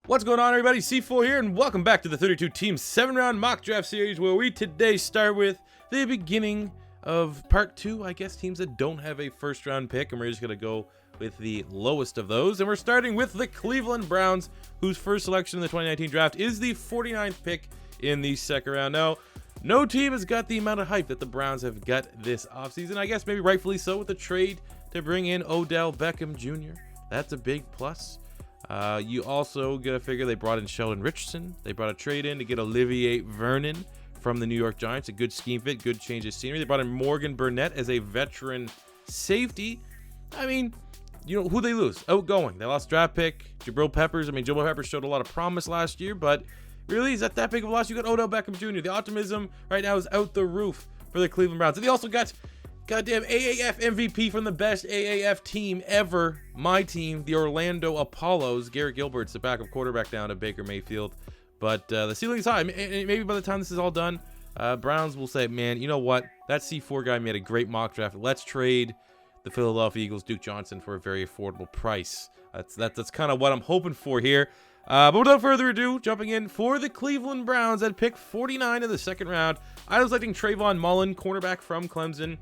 What's going on, everybody? C4 here, and welcome back to the 32 Team 7-round mock draft series, where we today start with the beginning of part 2, I guess, teams that don't have a first round pick, and we're just going to go with the lowest of those. And we're starting with the Cleveland Browns, whose first selection in the 2019 draft is the 49th pick in the second round. Now, no team has got the amount of hype that the Browns have got this offseason. I guess maybe rightfully so, with the trade to bring in Odell Beckham Jr. That's a big plus. You also gotta figure they brought in Sheldon Richardson. They brought a trade in to get Olivier Vernon from the New York Giants. A good scheme fit, good change of scenery. They brought in Morgan Burnett as a veteran safety. I mean, you know, who they lose? Outgoing. They lost draft pick, Jabril Peppers. I mean, Jabril Peppers showed a lot of promise last year, but really, is that big of a loss? You got Odell Beckham Jr. The optimism right now is out the roof for the Cleveland Browns. And they also got goddamn AAF MVP from the best AAF team ever, my team, the Orlando Apollos. Garrett Gilbert's the backup quarterback down to Baker Mayfield. But the ceiling is high. Maybe by the time this is all done, Browns will say, man, you know what? That C4 guy made a great mock draft. Let's trade the Philadelphia Eagles, Duke Johnson, for a very affordable price. That's kind of what I'm hoping for here. But without further ado, jumping in for the Cleveland Browns at pick 49 in the second round, I was selecting TRAYVON MULLEN, cornerback from Clemson.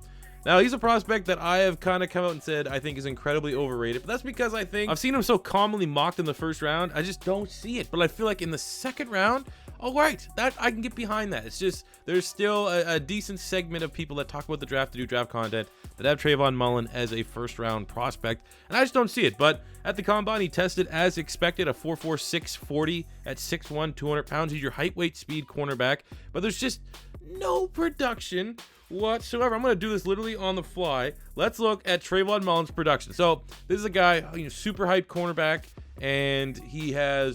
Now, he's a prospect that I have kind of come out and said I think is incredibly overrated, but that's because I think I've seen him so commonly mocked in the first round. I just don't see it. But I feel like in the second round, all right, that I can get behind that. It's just there's still a decent segment of people that talk about the draft to do draft content that have TRAYVON MULLEN as a first round prospect, and I just don't see it. But at the combine, he tested as expected, a 4.46 40 at 6'1", 200 pounds. He's your height, weight, speed cornerback, but there's just no production whatsoever. I'm going to do this literally on the fly. Let's look at TRAYVON MULLEN's production. So this is a guy, you know, super hyped cornerback, and he had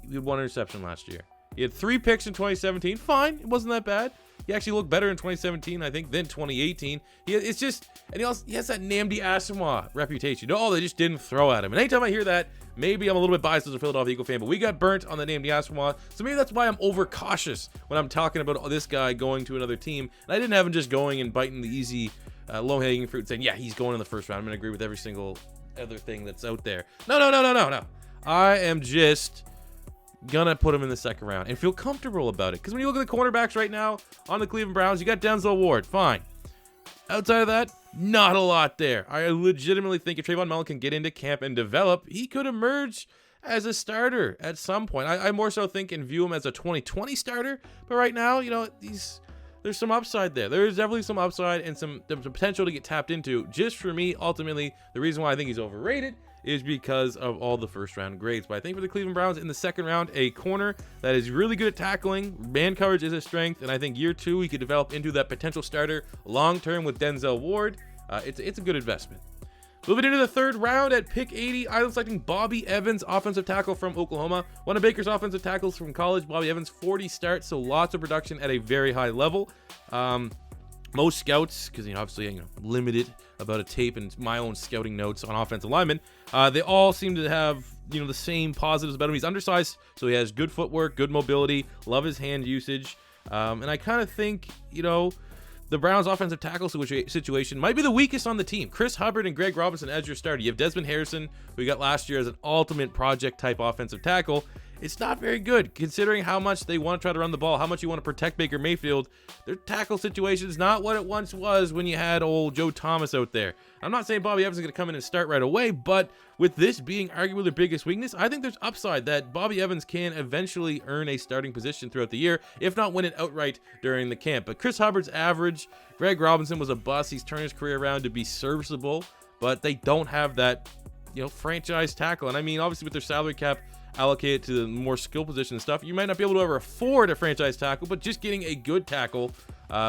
1 interception last year. He had 3 picks in 2017. Fine, it wasn't that bad. He actually looked better in 2017, I think, than 2018. He has that Nnamdi Asomugha reputation. Oh, they just didn't throw at him. And anytime I hear that, maybe I'm a little bit biased as a Philadelphia Eagle fan, but we got burnt on the Nnamdi Asomugha, so maybe that's why I'm overcautious when I'm talking about this guy going to another team. And I didn't have him just going and biting the easy, low-hanging fruit and saying, yeah, he's going in the first round. I'm going to agree with every single other thing that's out there. No. I am just gonna put him in the second round and feel comfortable about it, because when you look at the cornerbacks right now on the Cleveland Browns, you got Denzel Ward, fine. Outside of that, not a lot there. I legitimately think if TRAYVON MULLEN can get into camp and develop, he could emerge as a starter at some point. I more so think and view him as a 2020 starter, but right now, you know, there's some upside there. There's definitely some upside and some potential to get tapped into. Just for me, ultimately, the reason why I think he's overrated is because of all the first round grades. But I think for the Cleveland Browns in the second round, a corner that is really good at tackling, man coverage is a strength, and I think year 2 he could develop into that potential starter long term with Denzel Ward. It's a good investment. Moving into the third round at pick 80, I'm selecting Bobby Evans, offensive tackle from Oklahoma. One of Baker's offensive tackles from college. Bobby Evans, 40 starts, so lots of production at a very high level. Most scouts, because obviously limited about a tape and my own scouting notes on offensive linemen, they all seem to have the same positives about him. He's undersized, so he has good footwork, good mobility, love his hand usage, and I kind of think the Browns' offensive tackle situation might be the weakest on the team. Chris Hubbard and Greg Robinson as your starter. You have Desmond Harrison, who you got last year as an ultimate project type offensive tackle. It's not very good, considering how much they want to try to run the ball, how much you want to protect Baker Mayfield. Their tackle situation is not what it once was when you had old Joe Thomas out there. I'm not saying Bobby Evans is going to come in and start right away, but with this being arguably their biggest weakness, I think there's upside that Bobby Evans can eventually earn a starting position throughout the year, if not win it outright during the camp. But Chris Hubbard's average. Greg Robinson was a bust. He's turned his career around to be serviceable, but they don't have that franchise tackle. And I mean, obviously with their salary cap allocated to the more skill position and stuff, you might not be able to ever afford a franchise tackle, but just getting a good tackle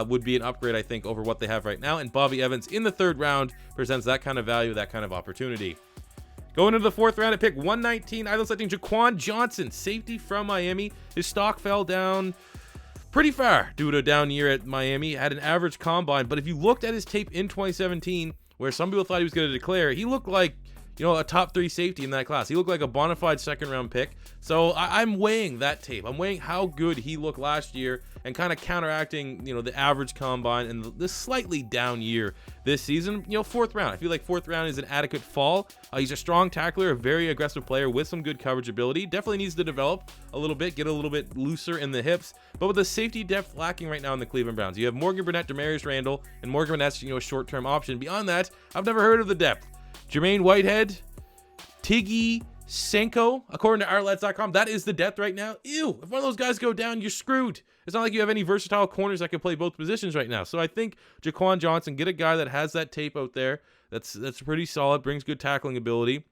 would be an upgrade, I think, over what they have right now. And Bobby Evans in the third round presents that kind of value, that kind of opportunity. Going into the fourth round at pick 119, I was selecting JAQUON Johnson, safety from Miami. His stock fell down pretty far due to a down year at Miami. Had an average combine, but if you looked at his tape in 2017, where some people thought he was going to declare, he looked like you know, a top 3 safety in that class. He looked like a bona fide second-round pick. So I'm weighing that tape. I'm weighing how good he looked last year and kind of counteracting, you know, the average combine and the slightly down year this season. You know, 4th round. I feel like 4th round is an adequate fall. He's a strong tackler, a very aggressive player with some good coverage ability. Definitely needs to develop a little bit, get a little bit looser in the hips. But with the safety depth lacking right now in the Cleveland Browns, you have Morgan Burnett, Demarius Randall, and Morgan Burnett's, you know, a short-term option. Beyond that, I've never heard of the depth. Jermaine Whitehead, Tiggy Senko, according to Outlets.com, that is the depth right now. Ew, if one of those guys go down, you're screwed. It's not like you have any versatile corners that can play both positions right now. So I think JAQUON Johnson, get a guy that has that tape out there. That's pretty solid, brings good tackling ability.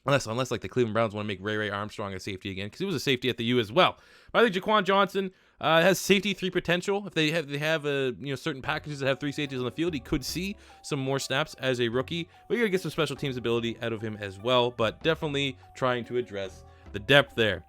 Unless like the Cleveland Browns want to make Ray Armstrong a safety again, because he was a safety at the U as well. But I think JAQUON Johnson has safety 3 potential. If they have you know, certain packages that have 3 safeties on the field, he could see some more snaps as a rookie. But you're gonna get some special teams ability out of him as well. But definitely trying to address the depth there.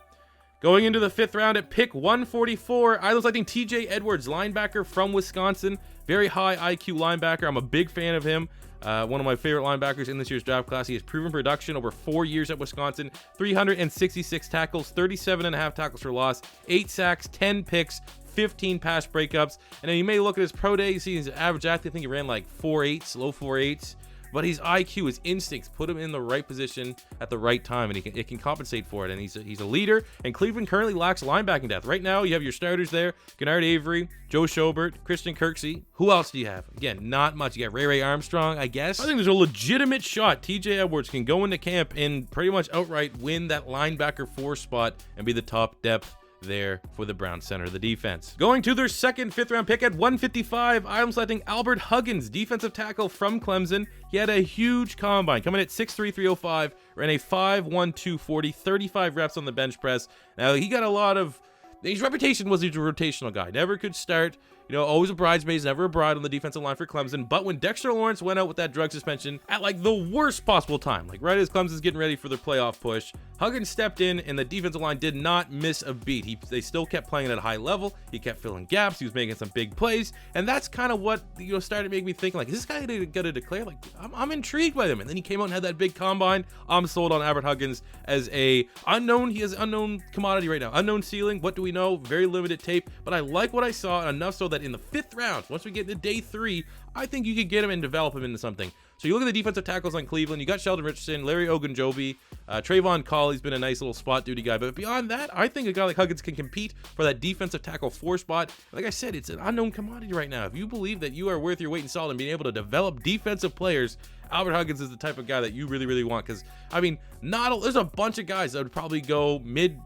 Going into the 5th round at pick 144, I was selecting TJ Edwards, linebacker from Wisconsin. Very high IQ linebacker. I'm a big fan of him. One of my favorite linebackers in this year's draft class. He has proven production over 4 years at Wisconsin. 366 tackles, 37.5 tackles for loss, 8 sacks, 10 picks, 15 pass breakups. And then you may look at his pro day, you see his average athlete, I think he ran like 4.8s, low 4.8s. But his IQ, his instincts, put him in the right position at the right time, and it can compensate for it. And he's a leader. And Cleveland currently lacks linebacking depth. Right now, you have your starters there: Gennard Avery, Joe Schobert, Christian Kirksey. Who else do you have? Again, not much. You got Ray Armstrong, I guess. I think there's a legitimate shot TJ Edwards can go into camp and pretty much outright win that linebacker 4 spot and be the top depth there for the Browns center of the defense. Going to their second 5th round pick at 155, I'm selecting Albert Huggins, defensive tackle from Clemson. He had a huge combine, coming at 6'3", 305, ran a 5'1", 240, 35 reps on the bench press. Now, he got a lot of... His reputation was he's a rotational guy. Never could start. You know, always a bridesmaid, never a bride on the defensive line for Clemson. But when Dexter Lawrence went out with that drug suspension at like the worst possible time, like right as Clemson's getting ready for their playoff push, Huggins stepped in and the defensive line did not miss a beat. They still kept playing at a high level. He kept filling gaps. He was making some big plays. And that's kind of what, you know, started making me think, like, is this guy going to declare? Like, I'm intrigued by him. And then he came out and had that big combine. I'm sold on Albert Huggins as a unknown. He is an unknown commodity right now. Unknown ceiling. What do we know? Very limited tape. But I like what I saw, enough so that in the 5th round, once we get into day 3, I think you could get him and develop him into something. So you look at the defensive tackles on Cleveland. You got Sheldon Richardson, Larry Ogunjobi, TRAYVON Colley's been a nice little spot duty guy. But beyond that, I think a guy like Huggins can compete for that defensive tackle 4 spot. Like I said, it's an unknown commodity right now. If you believe that you are worth your weight in salt and being able to develop defensive players, Albert Huggins is the type of guy that you really, really want. Because, I mean, there's a bunch of guys that would probably go mid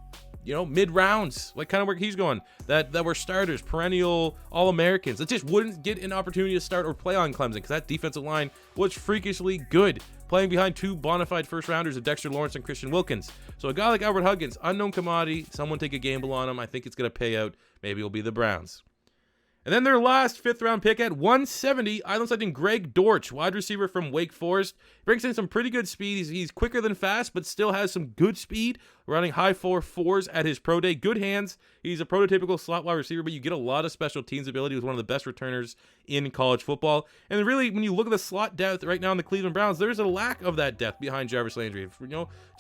rounds, like kind of where he's going, that were starters, perennial All-Americans, that just wouldn't get an opportunity to start or play on Clemson because that defensive line was freakishly good, playing behind 2 bona fide first rounders of Dexter Lawrence and Christian Wilkins. So a guy like Albert Huggins, unknown commodity, someone take a gamble on him. I think it's going to pay out. Maybe it'll be the Browns. And then their last 5th round pick at 170, I'm selecting Greg Dortch, wide receiver from Wake Forest. Brings in some pretty good speed. He's quicker than fast, but still has some good speed, running high 4.4s at his pro day. Good hands. He's a prototypical slot wide receiver, but you get a lot of special teams ability. He was one of the best returners in college football. And really, when you look at the slot depth right now in the Cleveland Browns, there's a lack of that depth behind Jarvis Landry. If,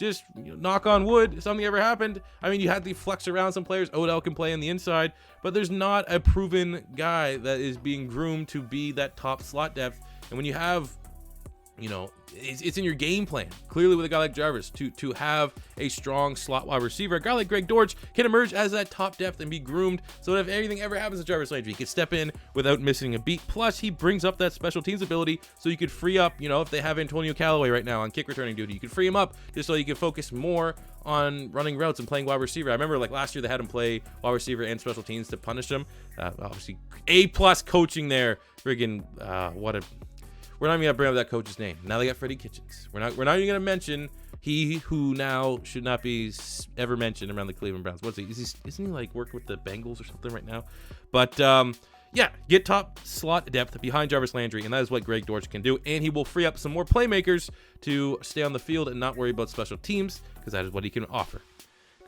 just knock on wood, if something ever happened. I mean, you had to flex around some players. Odell can play on the inside, but there's not a proven guy that is being groomed to be that top slot depth. And when you have, it's in your game plan, clearly, with a guy like Jarvis to have a strong slot wide receiver. A guy like Greg Dortch can emerge as that top depth and be groomed so that if anything ever happens to Jarvis Landry, he can step in without missing a beat. Plus, he brings up that special teams ability, so you could free up, if they have Antonio Callaway right now on kick returning duty, you could free him up just so you can focus more on running routes and playing wide receiver. I remember like last year they had him play wide receiver and special teams to punish him. Obviously, A+ coaching there. Friggin' we're not even gonna bring up that coach's name. Now they got Freddie Kitchens. We're not even gonna mention he who now should not be ever mentioned around the Cleveland Browns. Isn't he like working with the Bengals or something right now? But yeah, get top slot depth behind Jarvis Landry, and that is what Greg Dortch can do. And he will free up some more playmakers to stay on the field and not worry about special teams, because that is what he can offer.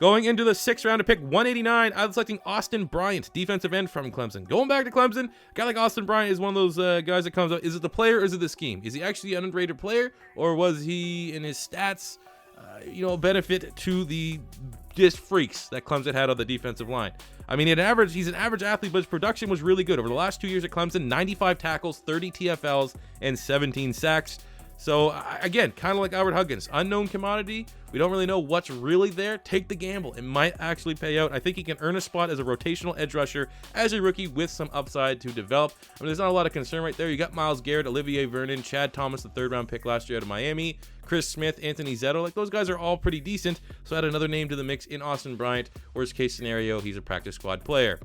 Going into the 6th round to pick 189, I was selecting Austin Bryant, defensive end from Clemson. Going back to Clemson, a guy like Austin Bryant is one of those guys that comes up. Is it the player or is it the scheme? Is he actually an underrated player, or was he in his stats, benefit to the just freaks that Clemson had on the defensive line? I mean, he's an average athlete, but his production was really good. Over the last 2 years at Clemson, 95 tackles, 30 TFLs, and 17 sacks. So, again, kind of like Albert Huggins, unknown commodity. We don't really know what's really there. Take the gamble. It might actually pay out. I think he can earn a spot as a rotational edge rusher as a rookie with some upside to develop. I mean, there's not a lot of concern right there. You got Myles Garrett, Olivier Vernon, Chad Thomas, the 3rd round pick last year out of Miami, Chris Smith, Anthony Zetto. Like, those guys are all pretty decent. So add another name to the mix in Austin Bryant. Worst case scenario, he's a practice squad player.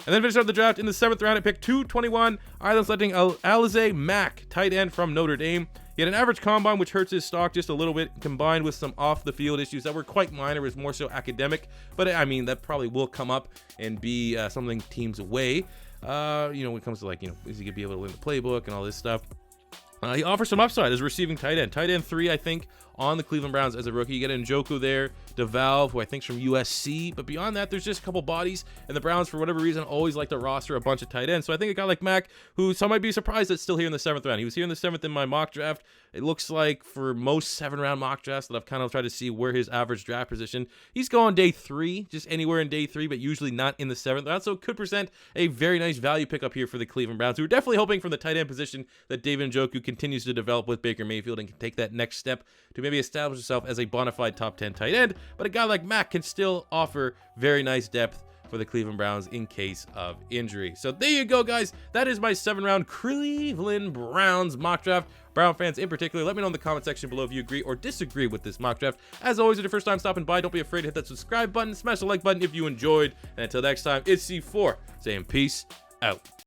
And then finish up the draft in the 7th round at pick 221. Ireland selecting ALIZE MACK, tight end from Notre Dame. He had an average combine, which hurts his stock just a little bit, combined with some off-the-field issues that were quite minor. It was more so academic, but I mean, that probably will come up and be something teams weigh. When it comes to, like, is he gonna be able to win the playbook and all this stuff? He offers some upside as a receiving tight end. Tight end 3, I think, on the Cleveland Browns as a rookie. You get Njoku there, DeValve, who I think's from USC. But beyond that, there's just a couple bodies. And the Browns, for whatever reason, always like to roster a bunch of tight ends. So I think a guy like Mack, who some might be surprised that's still here in the 7th round. He was here in the 7th in my mock draft. It looks like for most 7-round mock drafts that I've kind of tried to see where his average draft position, he's going day 3, just anywhere in day 3, but usually not in the 7th round. So it could present a very nice value pickup here for the Cleveland Browns, who are definitely hoping from the tight end position that David Njoku continues to develop with Baker Mayfield and can take that next step to maybe establish himself as a bona fide top 10 tight end. But a guy like Mack can still offer very nice depth for the Cleveland Browns in case of injury. So there you go, guys. That is my 7-round Cleveland Browns mock draft. Brown fans in particular, let me know in the comment section below if you agree or disagree with this mock draft. As always, if it's your first time stopping by, don't be afraid to hit that subscribe button, smash the like button if you enjoyed. And until next time, it's C4 saying peace out.